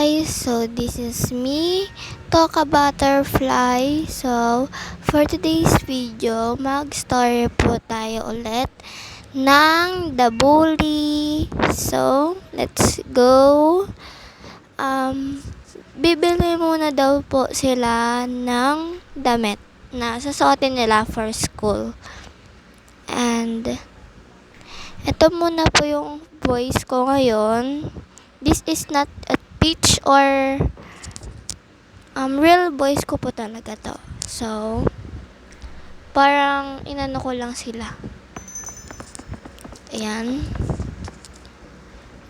guys, so this is me, Toka Butterfly. So, for today's video, mag-story po tayo ulit ng The Bully. So, let's go. Bibili muna daw po sila ng damit na sasuotin nila for school. And, ito muna po yung voice ko ngayon. This is not a pitch or real voice ko po talaga to. So, parang inano ko lang sila. Ayan.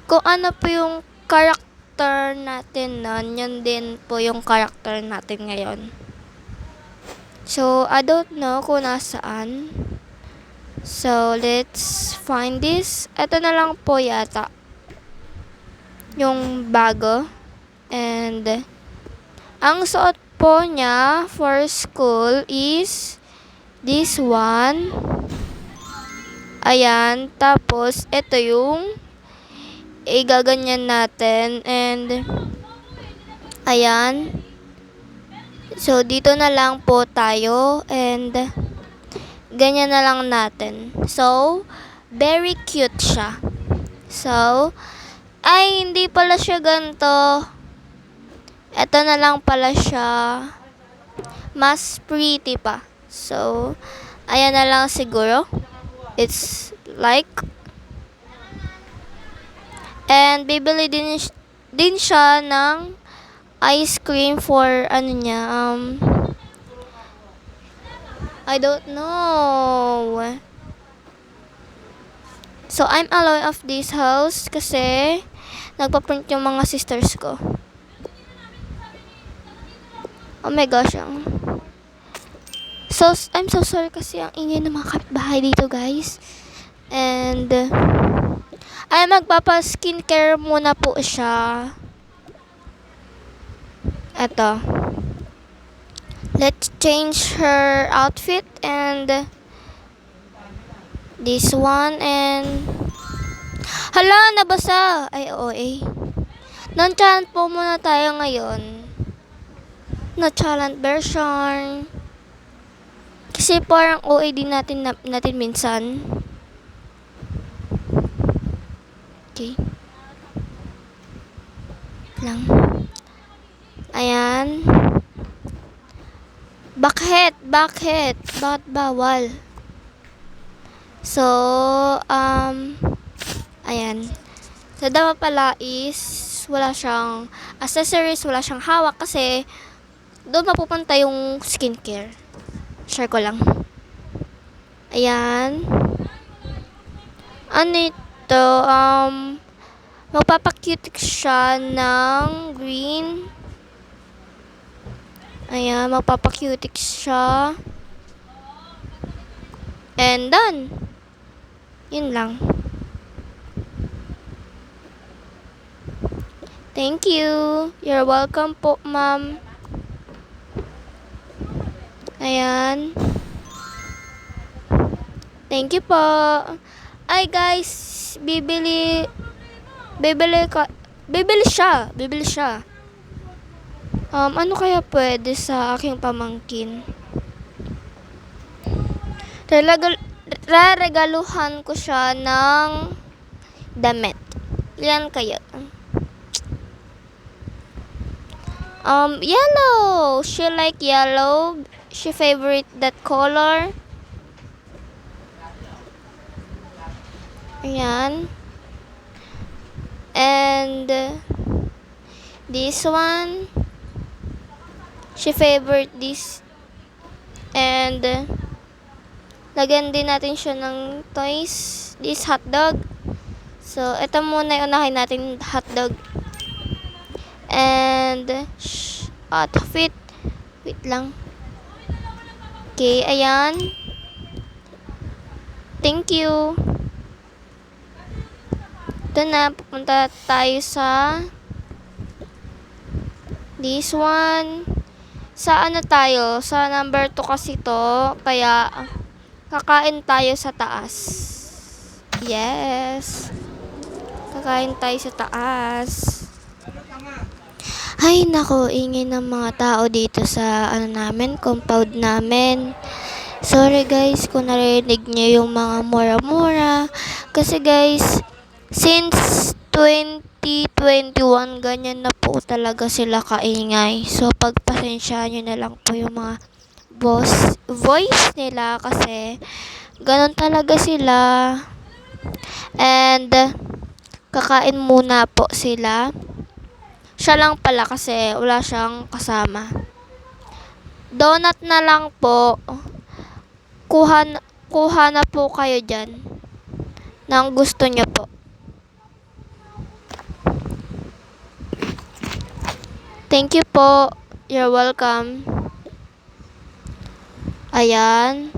Kung ano po yung character natin nun, yun din po yung character natin ngayon. So, I don't know kung nasaan. So, let's find this. Ito na lang po yata yung bago. And ang suot po niya for school is this one. Ayan. Tapos, ito yung igaganyan natin. And ayan. So, dito na lang po tayo. And ganyan na lang natin. So, very cute siya. So, ay, hindi pala siya ganito. Ito na lang pala siya. Mas pretty pa. So, ayan na lang siguro. It's like. And, bibili din siya ng ice cream for, ano niya, I don't know. So, I'm alone of this house kasi nagpa-print yung mga sisters ko. Oh my gosh. So, I'm so sorry kasi ang ingay ng mga kapitbahay dito, guys. And, ay magpapa-skincare muna po siya. Eto. Let's change her outfit and this one and hala, nabasa. Ay, oo Non-challenge po muna tayo ngayon. No-challenge version. Kasi parang OA din natin minsan. Okay. Lang. Ayan. Bakit? Bakit bawal? So, ayan. So, dapat pala is wala siyang accessories, wala siyang hawak kasi doon mapupunta yung skincare. Share ko lang. Ayan. Ano ito? Magpapakute siya ng green. Ayan, magpapakute siya. And done. Yun lang. Thank you. You're welcome po, ma'am. Ayan. Thank you po. Ay, guys. Bibili siya. Ano kaya pwede sa aking pamangkin? Regaluhan ko siya ng damit. Yan kaya. Yellow. She like yellow. She favorite that color. Ayan. And this one. She favorite this. And lagyan din natin siya ng toys. This hotdog. So, ito muna yung unahin natin hotdog. And outfit. Wait lang. Okay, ayan. Thank you. Ito na, pupunta tayo sa this one. Sa ano tayo? Sa number 2 kasi to. Kaya, kakain tayo sa taas. Yes. Kakain tayo sa taas. Ay nako, ingay ng mga tao dito sa compound namin. Sorry guys kung narinig niyo yung mga mura-mura. Kasi guys, since 2021, ganyan na po talaga sila kaingay. So pagpasensyahan nyo na lang po yung mga voice nila kasi ganon talaga sila. And kakain muna po sila. Siya lang pala kasi wala siyang kasama. Donut na lang po. Kuha na po kayo dyan ng gusto niyo po. Thank you po. You're welcome. Ayan.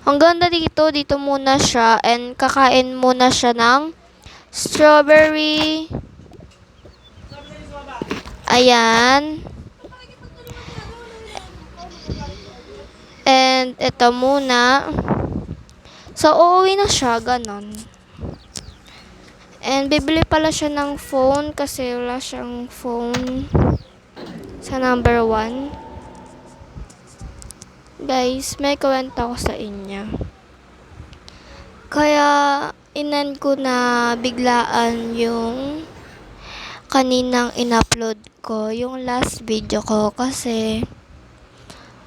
Ang ganda dito. Dito muna siya. And kakain muna siya ng strawberry. Ayan. And ito muna. So, uuwi na siya. Ganon. And bibili pala siya ng phone kasi wala siyang phone sa number 1. Guys, may kwento ko sa inyo. Kaya inan ko na biglaan yung kaninang in-upload ko, yung last video ko kasi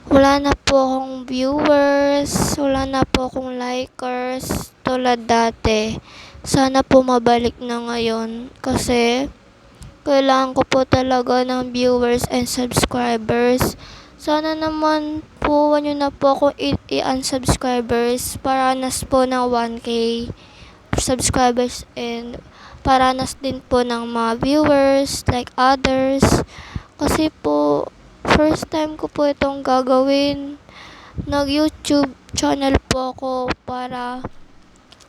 wala na po akong viewers, wala na po akong likers tulad dati. Sana po mabalik na ngayon kasi kailangan ko po talaga ng viewers and subscribers. Sana naman po wag nyo na po ako i-unsubscribers. Paranas po ng 1K subscribers and paranas din po ng mga viewers like others. Kasi po, first time ko po itong gagawin. Nag-YouTube channel po ako para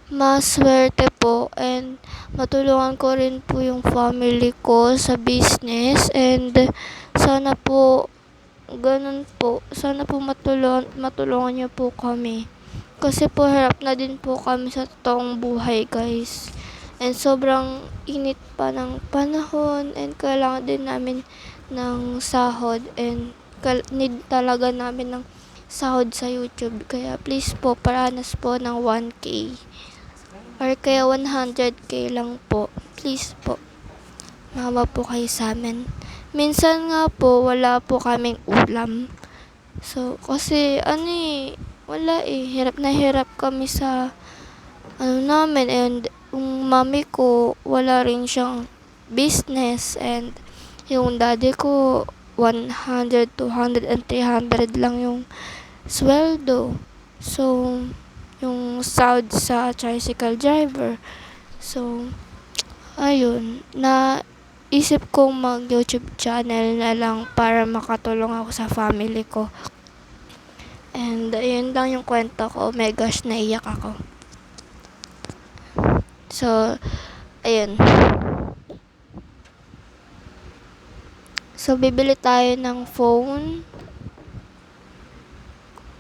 maswerte po and matulungan ko rin po yung family ko sa business and sana po ganun po. Sana po matulungan niyo po kami. Kasi po hirap na din po kami sa totoong buhay guys. And sobrang init pa ng panahon and kailangan din namin ng sahod and need talaga namin ng sahod sa YouTube. Kaya please po, paranas po ng 1K or kaya 100K lang po. Please po, maawa po kayo sa amin. Minsan nga po, wala po kaming ulam. So, kasi wala hirap na hirap kami sa namin and yung mami ko, wala rin siyang business and yung daddy ko, 100, 200, and 300 lang yung sweldo. So, yung sahod sa tricycle driver. So, ayun, isip kong mag-YouTube channel na lang para makatulong ako sa family ko. And ayun lang yung kwento ko. Oh my gosh, naiyak ako. So, ayun. So, bibili tayo ng phone.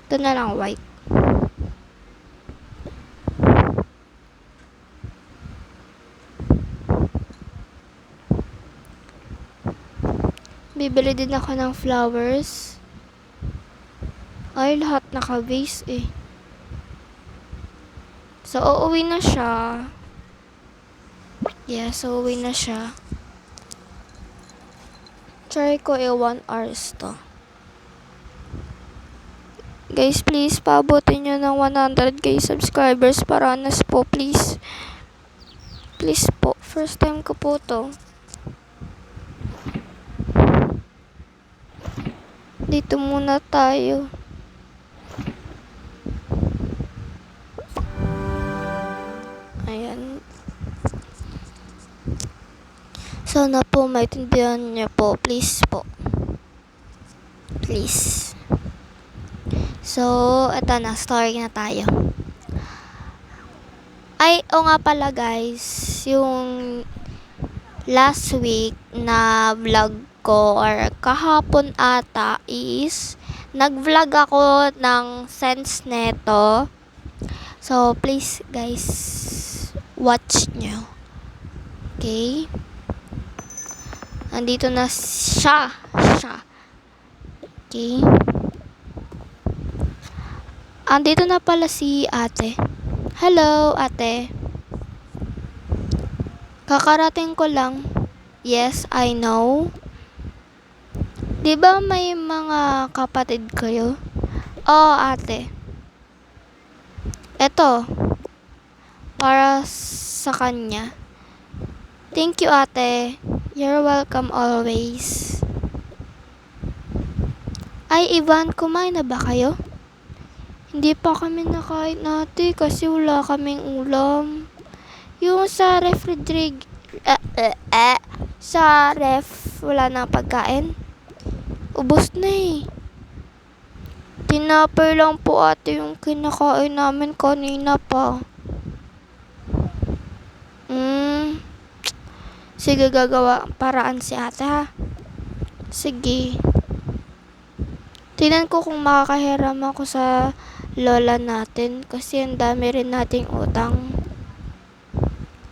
Ito na lang, white. Bibili din ako ng flowers. Ay, lahat naka-base eh. So, uuwi na siya. Yeah, so uuwi na siya. Try ko 1 hours to. Guys, please, paabutin nyo ng 100k subscribers para nas po, please. Please po, first time ko po to. Dito muna tayo. Ayan. Sana po maintindihan niyo po. Please po. Please. So, eto na. Story na tayo. Ay, nga pala guys. Yung last week na vlog ko or kahapon ata is nag-vlog ako ng Sense Neto. So, please guys, watch nyo. Okay. Andito na siya. Okay. Andito na pala si ate. Hello, ate. Kakarating ko lang. Yes, I know. Di ba may mga kapatid kayo? Oo, ate. Eto, para sa kanya. Thank you, ate. You're welcome always. Ay, Ivan, kumain na ba kayo? Hindi pa kami nakain, ate, kasi wala kaming ulam. Yung sa sa ref, wala na pagkain. Ubos na eh. Tinapay lang po, ate, yung kinakain namin kanina pa. Sige, gagawa paraan si ate, ha? Sige. Tingnan ko kung makakahiram ako sa lola natin kasi ang dami rin nating utang.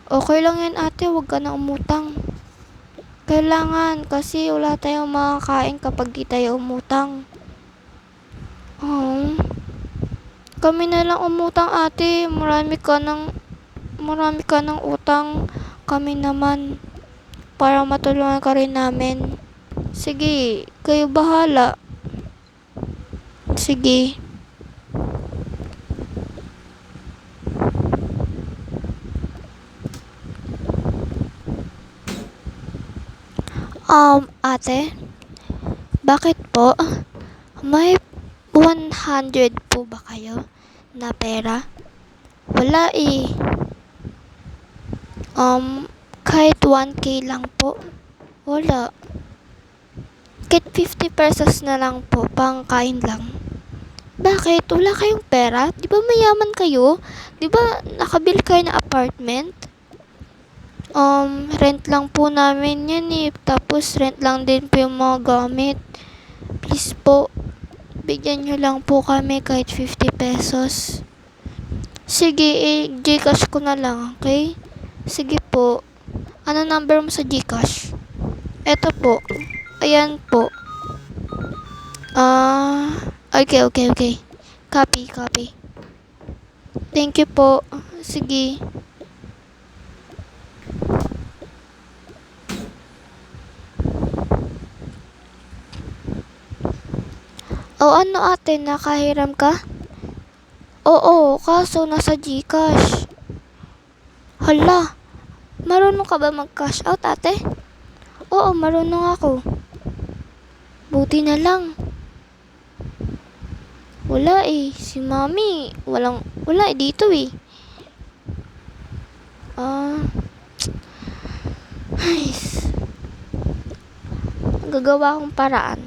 Okay lang yan, ate, huwag ka na umutang. Kailangan kasi wala tayong makakain kapag di tayo umutang. Kami na lang umutang, ate. Marami ka ng utang. Kami naman. Para matulungan ka rin namin. Sige, kayo bahala. Sige. Ate, bakit po? May 100 po ba kayo na pera? Wala eh. Kahit 1K lang po. Wala. Kahit 50 pesos na lang po, pangkain lang. Bakit? Wala kayong pera? Di ba mayaman kayo? Di ba nakabili kayo ng apartment? Rent lang po namin yan eh. Tapos rent lang din po yung mga gamit. Please po, bigyan nyo lang po kami kahit 50 pesos. Sige, Gcash ko na lang, okay? Sige po. Ano number mo sa Gcash? Eto po. Ayan po. Okay. Copy. Thank you po. Sige. Ano ate, nakahiram ka? Oo, kaso nasa Gcash. Hala, marunong ka ba mag-cash out, ate? Oo, marunong ako. Buti na lang. Wala eh, si mami, wala eh dito eh. Gagawa akong paraan.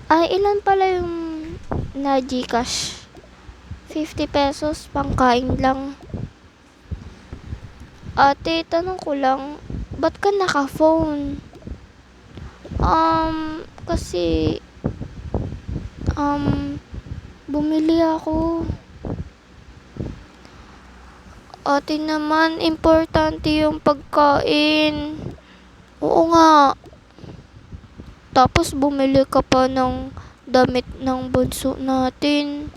Ay, ilan pala yung na Gcash? 50 pesos, pangkain lang. Ate, tanong ko lang, ba't ka naka-phone? Kasi, bumili ako. Ate naman, importante yung pagkain. Oo nga. Tapos bumili ka pa ng damit ng bunso natin.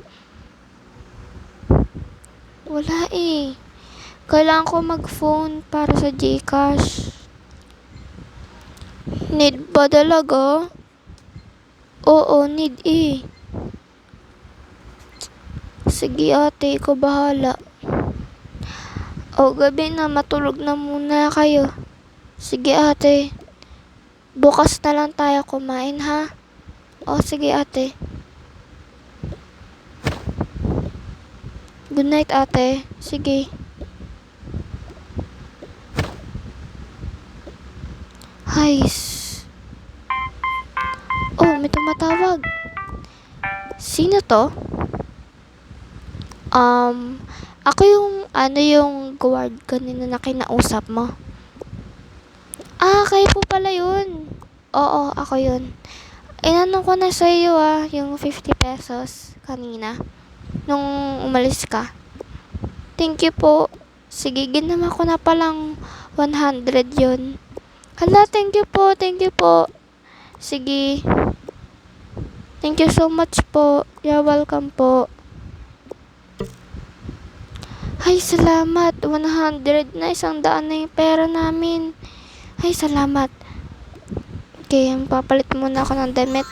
Wala eh. Kailangan ko mag-phone para sa Gcash. Need ba talaga? Oo, need eh. Sige ate, ikaw bahala. Gabi na, matulog na muna kayo. Sige ate. Bukas na lang tayo kumain, ha? Sige ate. Good night ate. Sige. Hays. May tumatawag. Sino to? Ako yung guard kanina na kinausap mo. Kayo po pala yun. Oo, ako yun. Inanong ko na sa iyo yung 50 pesos kanina. Nung umalis ka. Thank you po. Sige, ginama ko na palang 100 yun. Hala, thank you po, thank you po. Sige. Thank you so much po. You're welcome po. Ay, salamat. 100 na, 100 na yung pera namin. Ay, salamat. Okay, papalit muna ako ng damit.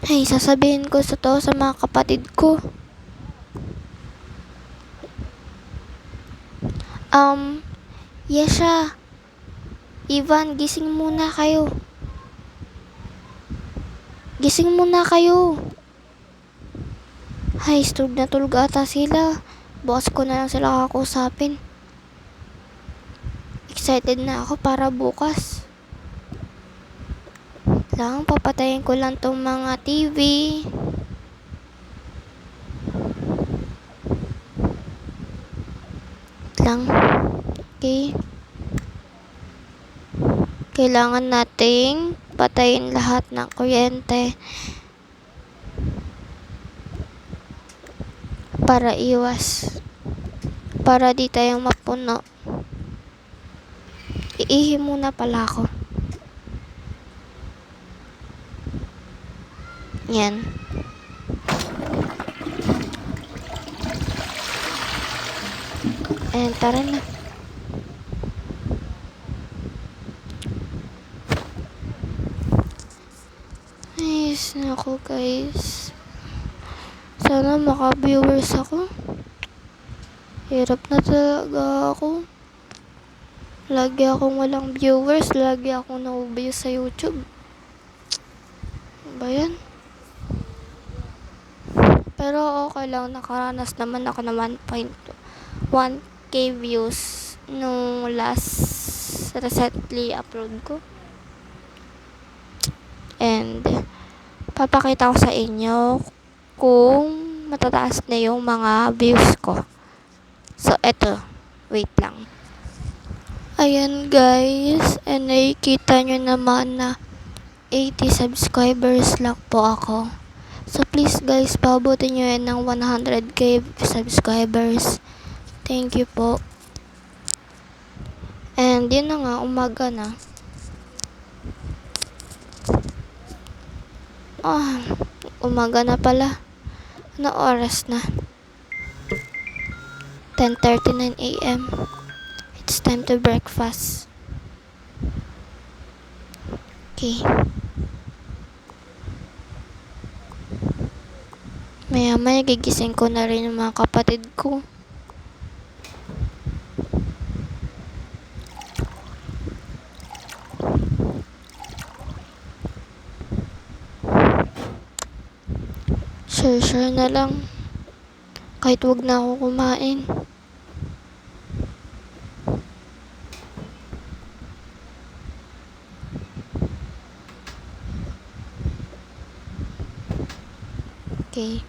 Ay, sasabihin ko sa to sa mga kapatid ko. Yesha. Ivan, gising muna kayo. Gising muna kayo. Ay, tulog na tulog ata sila. Bukas ko na lang sila kakausapin. Excited na ako para bukas. Lang, papatayin ko lang tong mga TV. Lang. Okay. Kailangan nating patayin lahat ng kuryente para iwas. Para di tayo mapuno. Iihi muna pala ako. Yan. Ayan, tara na. Ayos na ako, guys. Sana maka-viewers ako. Hirap na talaga ako. Lagi akong walang viewers. Lagi akong na-view sa YouTube. Ano ba yan? Pero okay lang. Nakaranas naman ako ng 1.1k views nung last recently upload ko. And papakita ko sa inyo kung matataas na yung mga views ko. So, eto. Wait lang. Ayan, guys. And nakikita nyo naman na 80 subscribers lang po ako. So, please guys, pabutin nyo yan ng 100k subscribers. Thank you po. And yun na nga, umaga na. Umaga na pala. Ano oras na? 10:39 AM. It's time to breakfast. Okay. Maya-maya gigising ko na rin yung mga kapatid ko. Sure na lang. Kahit wag na ako kumain. Okay.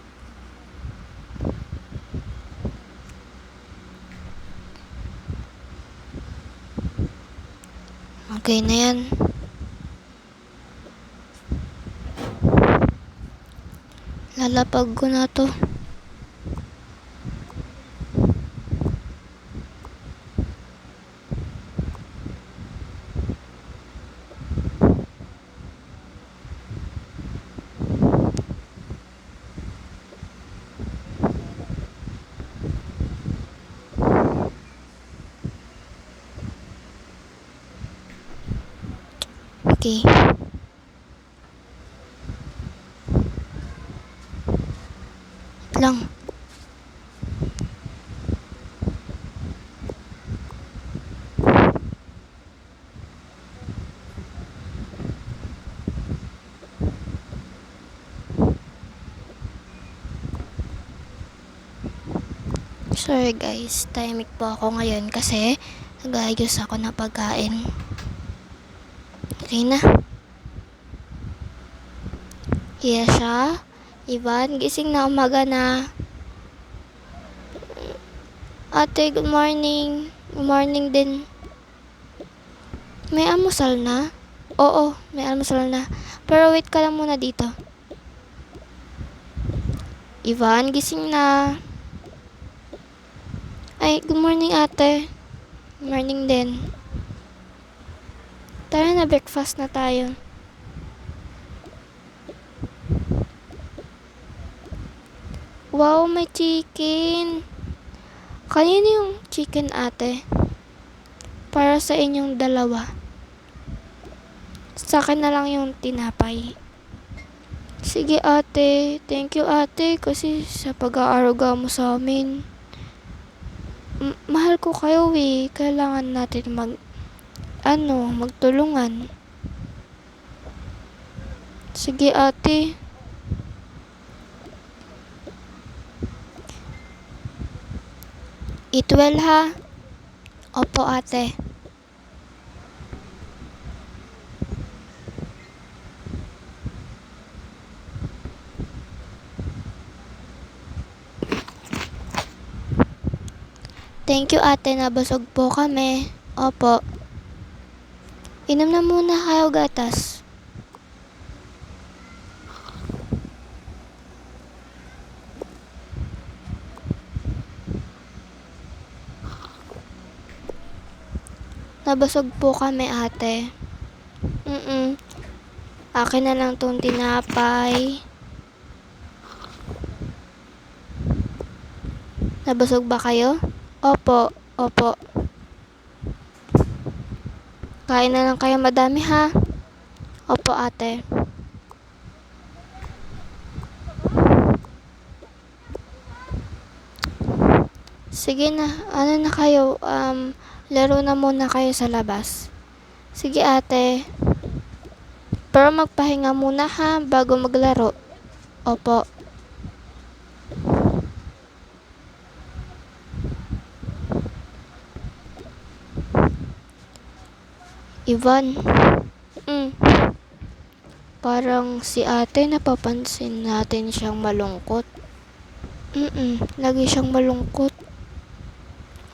Okay na yan. Lalapag ko na to. Okay. Lang. Sorry guys, timing po ako ngayon kasi nag-ayos ako ng pagkain. Okay na. Yesha, Ivan, gising na, umaga na. Ate, good morning. Good morning din. May almusal na? Oo, may almusal na. Pero wait ka lang muna dito. Ivan, gising na. Hi, good morning ate. Morning din. Tara na, breakfast na tayo. Wow, may chicken. Kanino yung chicken ate? Para sa inyong dalawa. Sa akin na lang yung tinapay. Sige ate, thank you ate kasi sa pag-aaruga mo sa amin. Mahal ko kayo eh. Kailangan natin magtulungan. Sige ate. Eat well ha. Opo ate. Thank you ate, nabusog po kami. Opo. Inom na muna kayo gatas. Nabusog po kami ate. Akin na lang tong tinapay. Nabusog ba kayo? Opo, opo. Kain na lang kayo madami ha. Opo ate. Sige na, ano na kayo, laro na muna kayo sa labas. Sige ate. Pero magpahinga muna ha, bago maglaro. Opo. Ivan. Parang si ate napapansin natin siyang malungkot. Lagi siyang malungkot.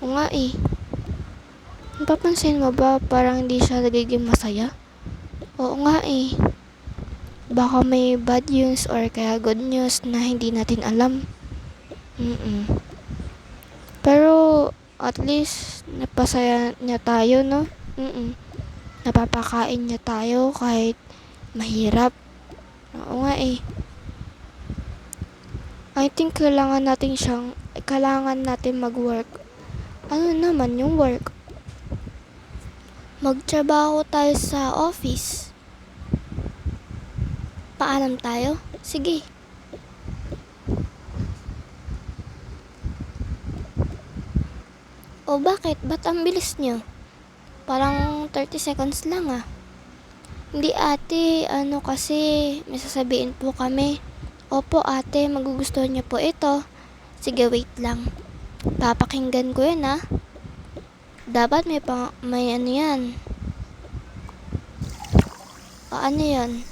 O nga eh. Napapansin mo ba parang hindi siya nagiging masaya? Oo nga eh. Baka may bad news or kaya good news na hindi natin alam. Pero at least napasaya niya tayo, no? Napapakain niya tayo kahit mahirap. Oo nga eh. I think kailangan natin mag-work. Ano naman yung work? Magtrabaho tayo sa office. Paalam tayo? Sige. O bakit? Ba't ang bilis nyo? Parang 30 seconds lang ah. Hindi ate, kasi may sasabihin po kami. Opo ate, magugustuhan niyo po ito. Sige, wait lang. Papakinggan ko yun ah. Dapat may ano yan. O ano yun?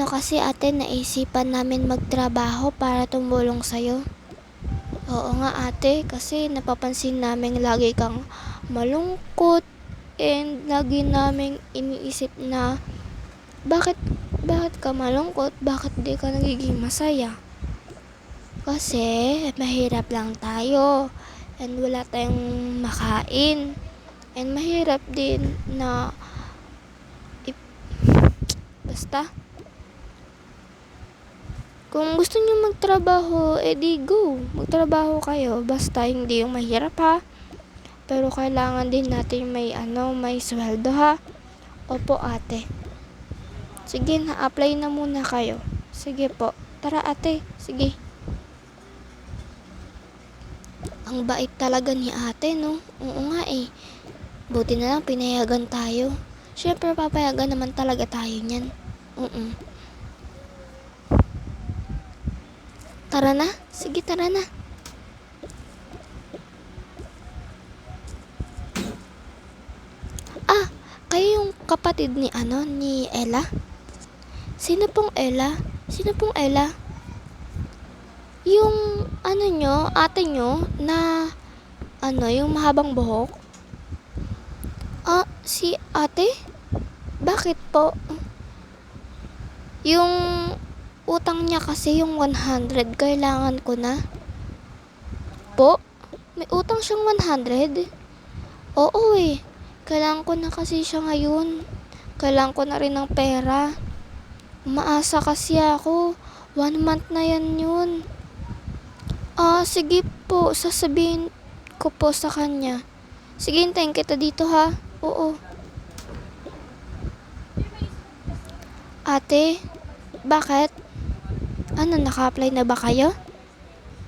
Kasi ate, naisipan namin magtrabaho para tumulong sa'yo. Oo nga ate, kasi napapansin namin lagi kang malungkot. And lagi naming iniisip na bakit ka malungkot? Bakit di ka nagiging masaya? Kasi mahirap lang tayo and wala tayong makain. And mahirap din na basta kung gusto niyo magtrabaho, edi go. Magtrabaho kayo. Basta hindi yung mahirap ha. Pero kailangan din natin may sweldo ha. Opo ate. Sige na, apply na muna kayo. Sige po. Tara ate, sige. Ang bait talaga ni ate, no? Oo nga eh. Buti na lang pinayagan tayo. Syempre papayagan naman talaga tayo niyan. Tara na. Sige, tara na. Kayo yung kapatid ni Ella? Sino pong Ella? Yung ate nyo na yung mahabang buhok? Si ate? Bakit po? Yung utang niya kasi yung 100 kailangan ko na. Po? May utang siyang 100? Oo eh. Kailangan ko na kasi siya ngayon. Kailangan ko na rin ng pera. Umaasa kasi ako. 1 month na yan yun. Sige po. Sasabihin ko po sa kanya. Sige, hintayin kita dito ha. Oo. Ate, bakit? Ano, naka-apply na ba kayo?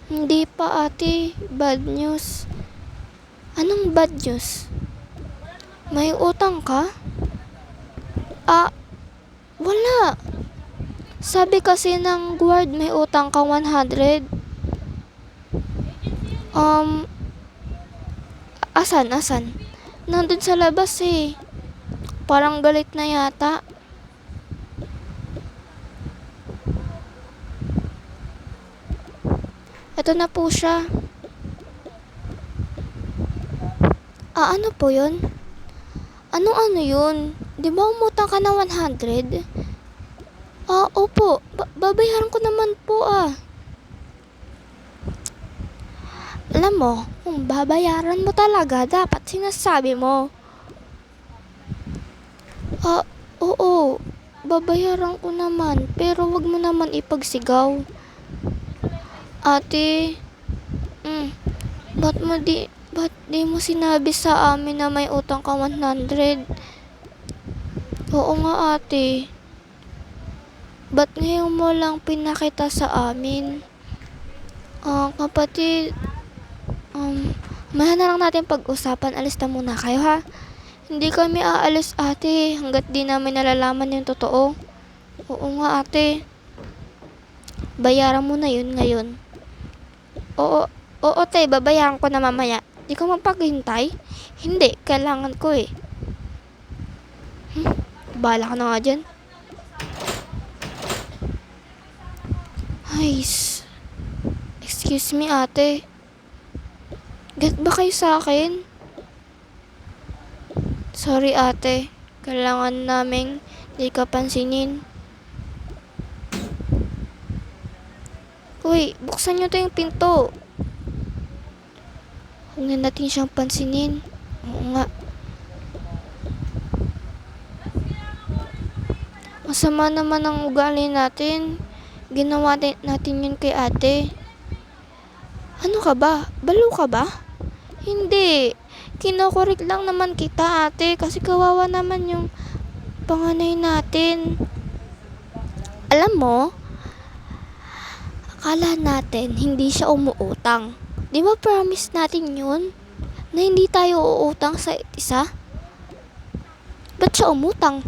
Hindi pa ate. Bad news. Anong bad news? May utang ka? Wala. Sabi kasi ng guard may utang ka 100. Asan? Nandun sa labas eh. Parang galit na yata. Ito na po siya. Ano po yun? Ano yun? Di ba umutang ka na 100? Opo. Babayaran ko naman po Alam mo, kung babayaran mo talaga, dapat sinasabi mo. Oo. Babayaran ko naman, pero wag mo naman ipagsigaw. Ate, ba't di mo sinabi sa amin na may utang ka 100? Oo nga ate. Ba't ngayon mo lang pinakita sa amin? Kapatid, maya na lang natin pag-usapan. Alis na muna kayo ha. Hindi kami aalis ate hanggat di namin nalalaman yung totoo. Oo nga ate. Bayaran mo na yun ngayon. Oo te, babayaran ko na mamaya. Di ka mapaghintay? Hindi, kailangan ko eh. Bahala ka na nga dyan. Excuse me ate. Get ba kayo sa akin? Sorry ate. Kailangan naming di ka pansinin. Uy, buksan nyo to yung pinto. Huwag na natin siyang pansinin. Oo nga. Masama naman ang ugali natin. Ginawa natin yun kay ate. Ano ka ba? Balo ka ba? Hindi. Kinokorek lang naman kita ate. Kasi kawawa naman yung panganay natin. Alam mo, akala natin hindi siya umuutang. Di ba promise natin yun? Na hindi tayo uutang sa isa? Ba't siya umutang?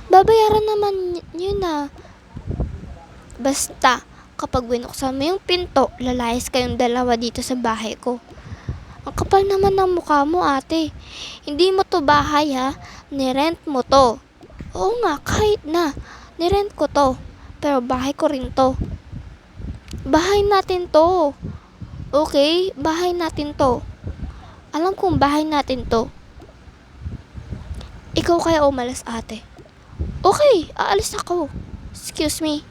Babayaran naman yun Basta, kapag binuksan mo yung pinto, lalayas kayong dalawa dito sa bahay ko. Ang kapal naman ng mukha mo ate. Hindi mo to bahay nirent mo to. Oo nga, kahit na, nirent ko to. Pero bahay ko rin to. Bahay natin to. Okay, bahay natin to. Alam kong bahay natin to. Ikaw kaya umalis ate? Okay, aalis ako. Excuse me.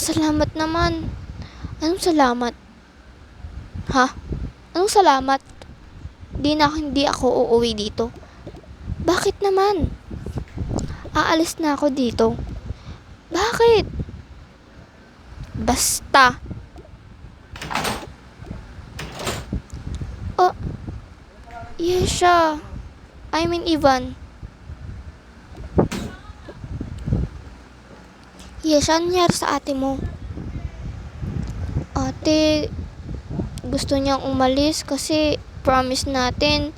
Salamat naman. Anong salamat? Anong salamat? Hindi ako uuwi dito. Bakit naman? Aalis na ako dito. Bakit? Basta. Yesha. I mean Ivan. Yesha, ano nangyari sa ate mo? Ate, gusto niyang umalis kasi promise natin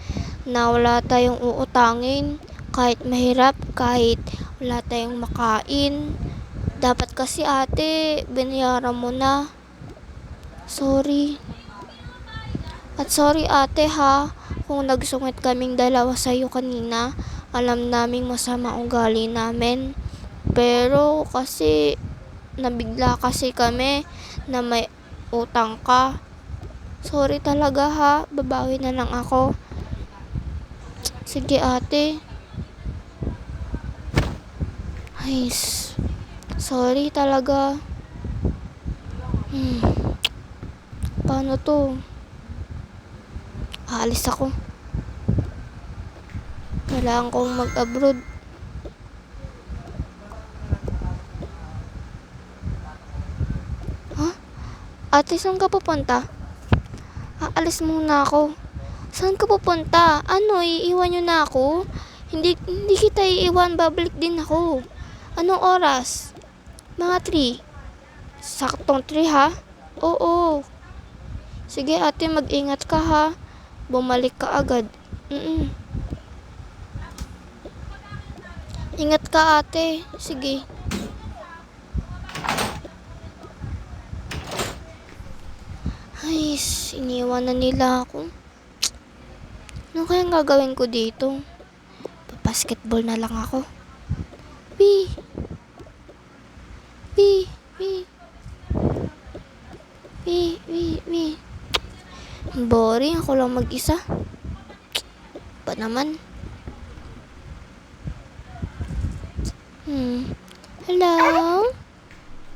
na wala tayong uutangin. Kahit mahirap, kahit wala tayong makain. Dapat kasi ate, binayaran mo na. Sorry. At sorry ate kung nagsungit kaming dalawa sa'yo kanina. Alam naming masama ang ugali namin. Pero kasi nabigla kasi kami na may utang ka. Sorry talaga babawi na lang ako. Sige ate. Sorry talaga. Hmm, paano to? Aalis ako. Kailangan kong mag-abroad. Ha? Ate, saan ka pupunta? Aalis muna ako. Saan ka pupunta? Ano, iiwan nyo na ako? Hindi kita iiwan, babalik din ako. Anong oras? Mga 3. Saktong 3 ha? Oo. Sige ate, mag-ingat ka ha. Bumalik ka agad. Ingat ka ate. Sige. Ay, iniwan na nila ako. Ano kayang gagawin ko dito? Basketball na lang ako. Pi. Boring, ako lang mag-isa. Pa naman. Hello?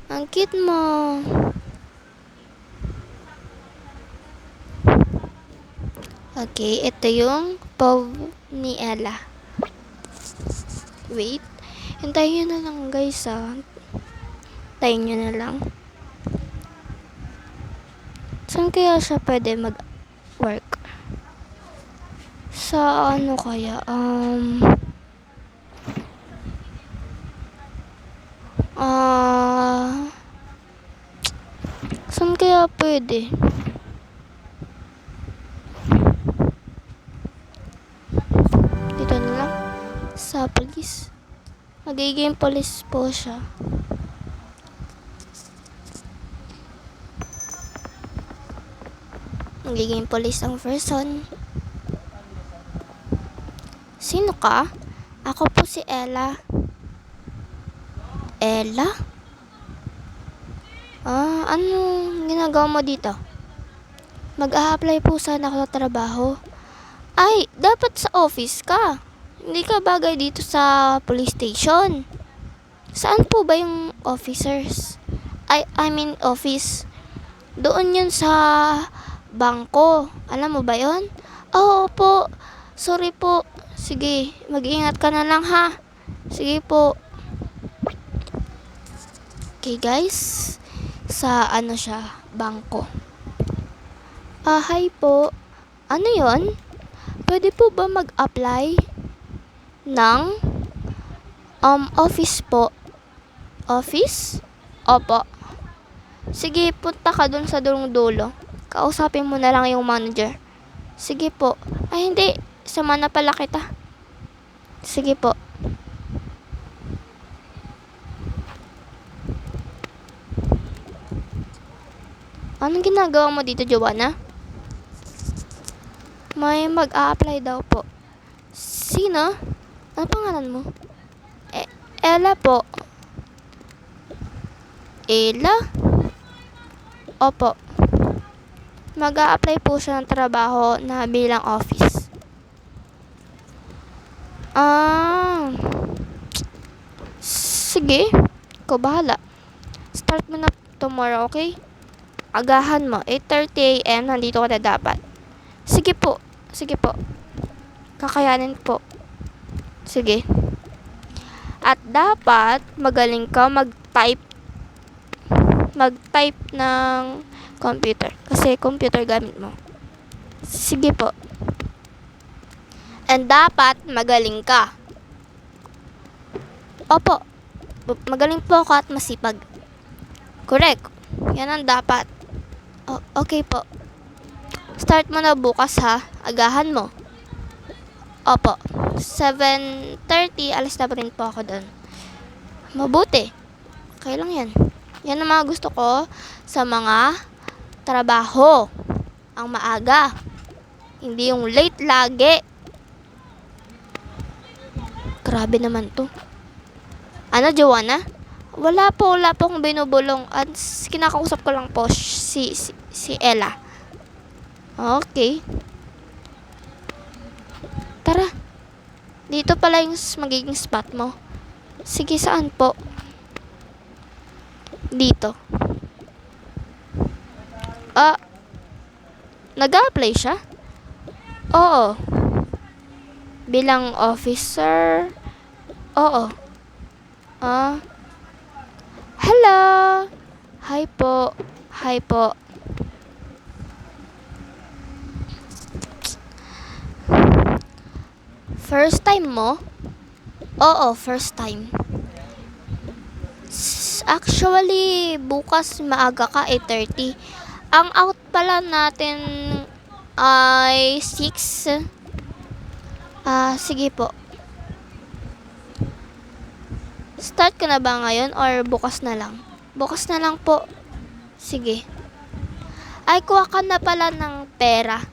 Ang cute mo. Okay, ito yung paw ni Ella. Wait. Hintayin nyo na lang guys Hintayin nyo na lang. Saan kaya siya pwede mag-work? Sa ano kaya? Saan kaya pwede? Dito na lang. Sa police. Magiging police po siya. Magiging police ang person. Sino ka? Ako po si Ella. Ella? Anong ginagawa mo dito? Mag-a-apply po sana ako sa trabaho. Ay, dapat sa office ka. Hindi ka bagay dito sa police station. Saan po ba yung officers? I mean office. Doon yun sa bangko. Alam mo ba yun? Oo po. Sorry po. Sige, mag-ingat ka na lang ha. Sige po. Okay guys. Sa ano siya? Bangko. Hi po. Ano yon? Pwede po ba mag-apply ng office po? Office? Opo. Sige, punta ka dun sa dulo. Kausapin mo na lang yung manager. Sige po. Ay hindi, sama na pala kita. Sige po. Anong ginagawa mo dito, Joanna? May mag-a-apply daw po. Sino? Ano pangalan mo? Ella po. Ella? Opo. Mag-a-apply po siya ng trabaho na bilang office. Sige. Ikaw bahala. Start mo na tomorrow, okay? Agahan mo. 8:30 AM, nandito ka na dapat. Sige po. Kakayanin po. Sige. At dapat, magaling ka mag-type ng computer. Kasi computer gamit mo. Sige po. And dapat, magaling ka. Opo. Magaling po ako at masipag. Correct. Yan ang dapat. Okay po. Start mo na bukas ha. Agahan mo. Opo. 7:30, alis na rin po ako doon. Mabuti. Okay lang yan. Yan ang mga gusto ko sa mga trabaho. Ang maaga. Hindi yung late lagi. Grabe naman to. Ano, Joanna? Wala po akong binubulong. At kinakausap ko lang po si Ella. Okay. Tara. Dito pala yung magiging spot mo. Sige, saan po? Dito. Ah, nag-a-apply siya? Oo. Bilang officer? Oo. Ah, hello! Hi po. Hi po. First time mo? Oo, first time. Actually, bukas maaga ka, 8:30. Ang out pala natin ay 6. Sige po. Start ka na ba ngayon or bukas na lang? Bukas na lang po. Sige. Ay, kuha ka na pala ng pera.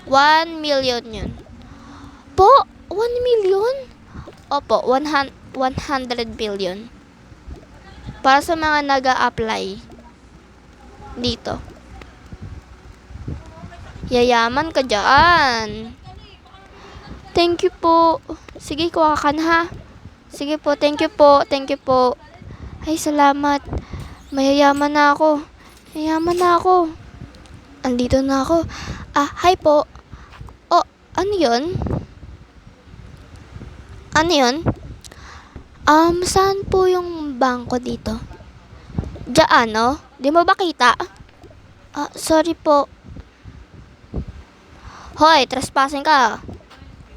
1 million yun. Po? 1 million? Opo, 100 billion. Para sa mga nag-a-apply dito. Yayaman ka dyan. Thank you po. Sige, kuha ka na ha. Sige po, thank you po. Thank you po. Ay, salamat. Mayayaman na ako. Mayayaman na ako. Andito na ako. Hi po. Oh, ano yun? Ano yun? Saan po yung bangko dito? Diyan, no? Di mo ba kita? Sorry po. Hoy, trespassing ka.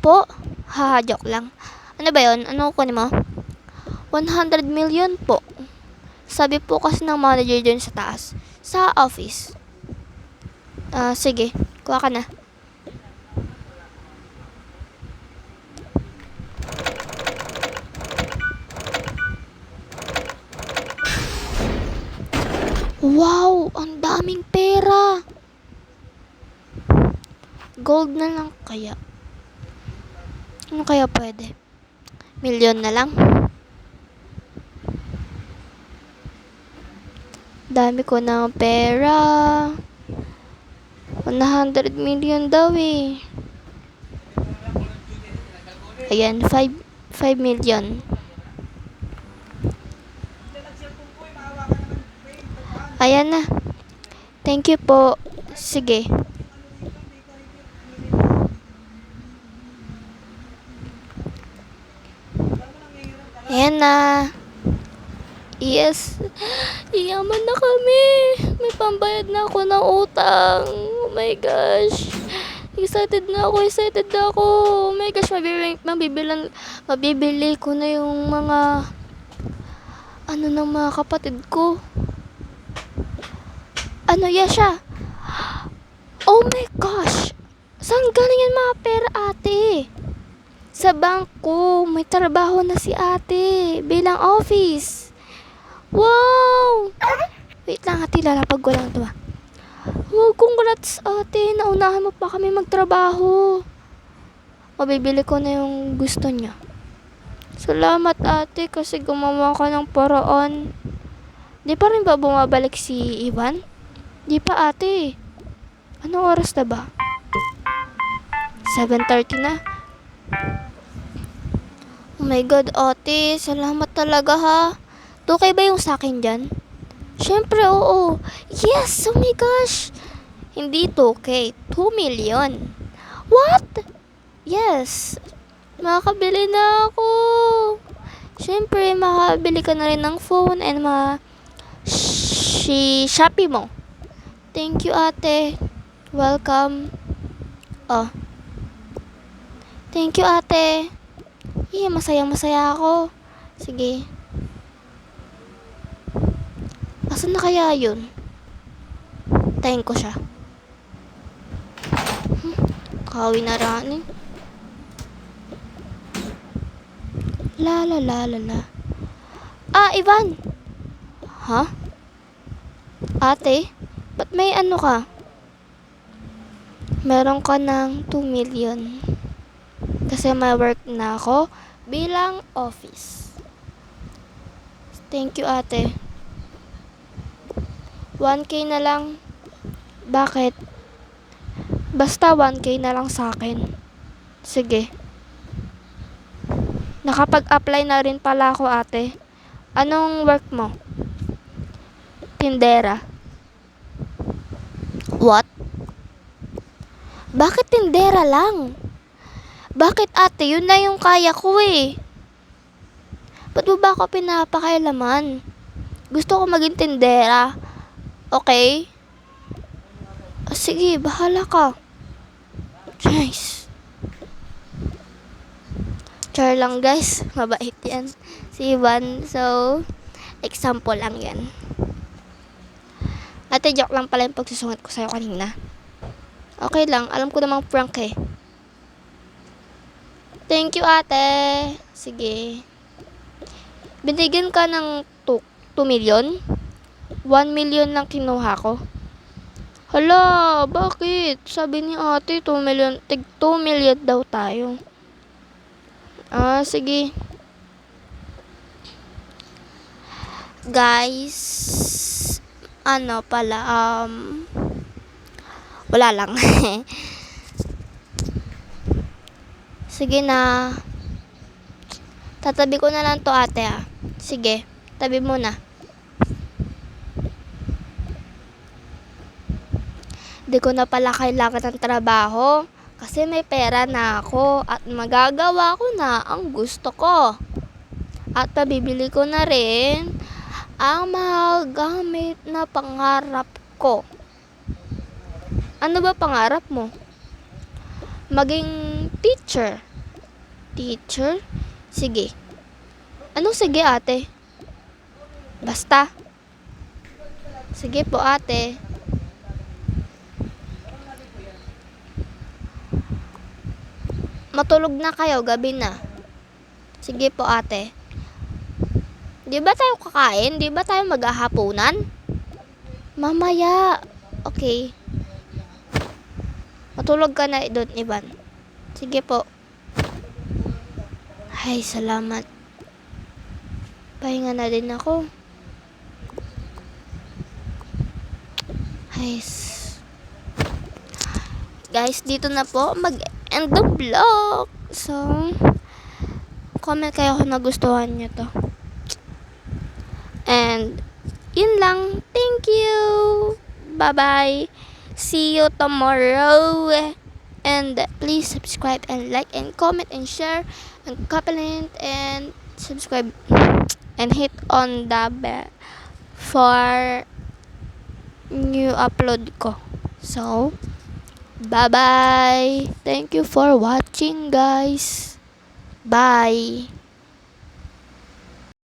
Po? Haha, joke lang. Ano ba yun? Ano kunin mo? 100 million po. Sabi po kasi ng manager dun sa taas. Sa office. Sige. Kuha ka na. Wow! Ang daming pera! Gold na lang kaya. Ano kaya pwede? Milyon na lang? Dami ko ng pera. 100 million daw eh. Ayan, 5 million. Ayan na. Thank you po. Sige. Ayan na. Yes. Iyaman na kami. May pambayad na ako ng utang. Oh my gosh. Excited na ako. Oh my gosh. Mabibili ko na yung mga ng mga kapatid ko. Ano siya? Oh my gosh. Saan galing yung mga pera, ate? Sa bangko. May trabaho na si ate. Bilang office. Wow! Wait lang, ate. Lalapag ko lang ito. Wow, congrats, ate. Naunahan mo pa kami magtrabaho. Mabibili ko na yung gusto niya. Salamat, ate, kasi gumawa ka ng paraan. Di pa rin ba bumabalik si Ivan? Di pa, ate. Anong oras na ba? 7:30 na. Oh my God, ate. Salamat talaga, ha. 2K ba yung sa akin dyan? Syempre, oo. Yes! Oh my gosh! Hindi 2K. 2 million. What? Yes. Makakabili na ako. Syempre, makakabili ka na rin ng phone and Shopee mo. Thank you, ate. Welcome. Oh. Thank you, ate. Masaya ako. Sige. Asan na kaya yun? Tayin ko siya. Kawi na rin. La. Ivan! Ha? Ate? Ba't may ano ka? Meron ka ng 2 million. Kasi may work na ako bilang office. Thank you, ate. 1K na lang. Bakit? Basta 1K na lang sa akin. Sige. Nakapag-apply na rin pala ako, ate. Anong work mo? Tindera. What? Bakit tindera lang? Bakit ate? Yun na yung kaya ko eh. Ba't mo ba ako pinapakailaman? Gusto ko maging tindera. Okay? Sige, bahala ka. Nice. Char lang guys. Mabait yan. Si Ivan. So, example lang yan. Ate, joke lang pala yung pagsusungat ko sa'yo kanina. Okay lang. Alam ko namang prank eh. Thank you, ate. Sige. Binigyan ka ng 2 million? 1 million lang kinuha ko. Hala, bakit? Sabi ni ate, 2 million. Tig 2 million daw tayo. Sige. Guys, ano pala, wala lang. Sige na. Tatabi ko na lang to ate Sige, tabi mo na. Di ko na pala kailangan ng trabaho kasi may pera na ako at magagawa ko na ang gusto ko. At pabibili ko na rin ang mga gamit na pangarap ko. Ano ba pangarap mo? Maging teacher. Teacher? Sige. Anong sige ate? Basta. Sige po ate. Matulog na kayo, gabi na. Sige po ate. Di ba tayo kakain? Di ba tayo maghahaponan? Mamaya. Okay. Matulog ka na doon, Ivan. Sige po. Ay, salamat. Pahinga na din ako. Ay, guys, dito na po mag-end the vlog. So, comment kayo kung nagustuhan nyo to. And, yun lang. Thank you. Bye-bye. See you tomorrow. And please subscribe and like and comment and share and comment and subscribe and hit on the bell for new upload ko. So, bye-bye. Thank you for watching, guys. Bye.